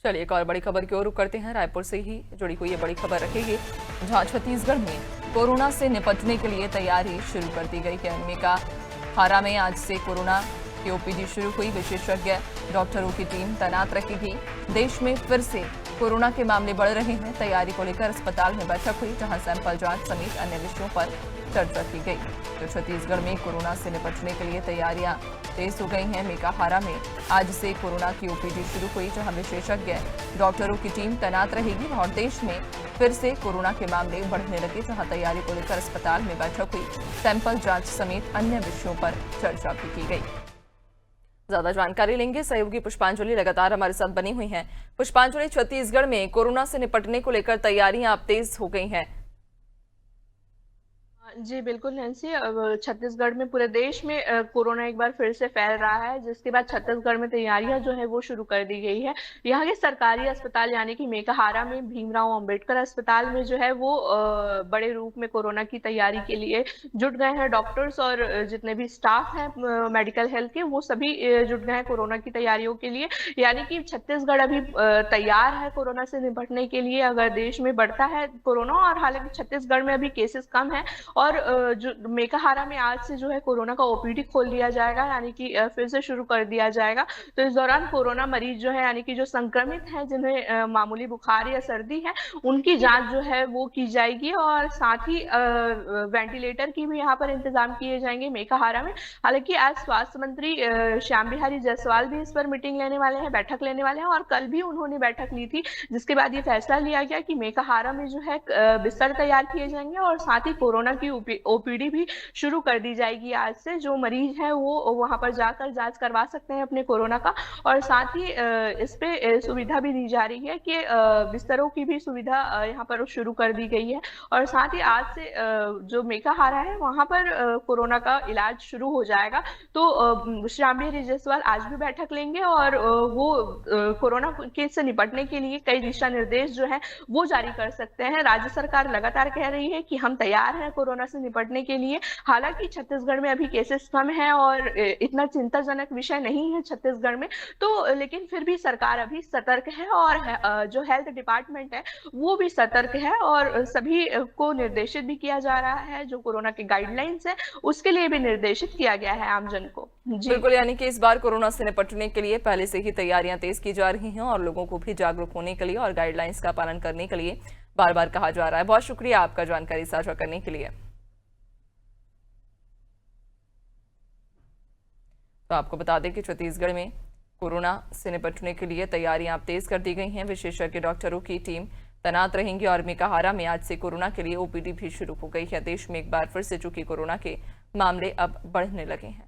चलिए एक और बड़ी खबर की ओर रुख करते हैं। रायपुर से ही जुड़ी हुई ये बड़ी खबर रखेगी, जहां छत्तीसगढ़ में कोरोना से निपटने के लिए तैयारी शुरू कर दी गई है। मेकाहारा में आज से कोरोना की ओपीडी शुरू हुई। विशेषज्ञ डॉक्टरों की टीम तैनात रहेगी। देश में फिर से कोरोना के मामले बढ़ रहे हैं। तैयारी को लेकर अस्पताल में बैठक हुई, जहां सैंपल जांच समेत अन्य विषयों पर चर्चा की गई। तो छत्तीसगढ़ में कोरोना से निपटने के लिए तैयारियां तेज हो गई हैं। मेकाहारा में आज से कोरोना की ओपीडी शुरू हुई, जहां विशेषज्ञ डॉक्टरों की टीम तैनात रहेगी और देश में फिर से कोरोना के मामले बढ़ने लगे, जहां तैयारी को लेकर अस्पताल में बैठक हुई। सैंपल जांच समेत अन्य विषयों पर चर्चा भी की गई। ज्यादा जानकारी लेंगे, सहयोगी पुष्पांजलि लगातार हमारे साथ बनी हुई हैं। पुष्पांजलि, छत्तीसगढ़ में कोरोना से निपटने को लेकर तैयारियां अब तेज हो गई हैं। जी बिल्कुल नैन्सी, अब छत्तीसगढ़ में पूरे देश में कोरोना एक बार फिर से फैल रहा है, जिसके बाद छत्तीसगढ़ में तैयारियां जो है वो शुरू कर दी गई है। यहाँ के सरकारी अस्पताल यानी कि मेकाहारा में भीमराव अंबेडकर अस्पताल में जो है वो बड़े रूप में कोरोना की तैयारी के लिए जुट गए हैं। डॉक्टर्स और जितने भी स्टाफ हैं मेडिकल हेल्थ के, वो सभी जुट गए हैं कोरोना की तैयारियों के लिए। यानी कि छत्तीसगढ़ अभी तैयार है कोरोना से निपटने के लिए अगर देश में बढ़ता है कोरोना। और हालांकि छत्तीसगढ़ में अभी केसेस कम है और जो मेकाहारा में आज से जो है कोरोना का ओपीडी खोल दिया जाएगा, यानी कि फिर से शुरू कर दिया जाएगा। तो इस दौरान कोरोना मरीज जो है यानी कि जो संक्रमित हैं, जिन्हें मामूली बुखार या सर्दी है, उनकी जांच जो है वो की जाएगी और साथ ही वेंटिलेटर की भी यहाँ पर इंतजाम किए जाएंगे मेकाहारा में। हालांकि आज स्वास्थ्य मंत्री श्याम बिहारी जायसवाल भी इस पर मीटिंग लेने वाले हैं, बैठक लेने वाले हैं और कल भी उन्होंने बैठक ली थी, जिसके बाद ये फैसला लिया गया कि मेकाहारा में जो है बिस्तर तैयार किए जाएंगे और साथ ही कोरोना की ओपीडी भी शुरू कर दी जाएगी। आज से जो मरीज है वो वहां पर जाकर जांच करवा सकते हैं अपने कोरोना का। और साथ ही इस पे सुविधा भी दी जा रही है कि बिस्तरों की भी सुविधा यहाँ पर शुरू कर दी गई है। और साथ ही आज से जो मेकाहारा है वहां पर कोरोना का इलाज शुरू हो जाएगा। तो श्याम बिहारी जायसवाल आज भी बैठक लेंगे और वो कोरोना के से निपटने के लिए कई दिशा निर्देश जो है वो जारी कर सकते हैं। राज्य सरकार लगातार कह रही है कि हम तैयार हैं कोरोना से निपटने के लिए। हालांकि छत्तीसगढ़ में अभी केसेस कम है और इतना चिंताजनक विषय नहीं है छत्तीसगढ़ में, तो लेकिन फिर भी सरकार अभी सतर्क है और जो हेल्थ डिपार्टमेंट है वो भी सतर्क है और सभी को निर्देशित भी किया जा रहा है। जो कोरोना के गाइडलाइंस है उसके लिए भी निर्देशित किया गया है आमजन को। जी बिल्कुल, यानी कि इस बार कोरोना से निपटने के लिए पहले से ही तैयारियां तेज की जा रही हैं और लोगों को भी जागरूक होने के लिए और गाइडलाइंस का पालन करने के लिए बार बार कहा जा रहा है। बहुत शुक्रिया आपका जानकारी साझा करने के लिए। तो आपको बता दें कि छत्तीसगढ़ में कोरोना से निपटने के लिए तैयारियां तेज कर दी गई हैं। विशेषज्ञ डॉक्टरों की टीम तैनात रहेंगी और मेकाहारा में आज से कोरोना के लिए ओपीडी भी शुरू हो गई है। देश में एक बार फिर से चूंकि कोरोना के मामले अब बढ़ने लगे हैं।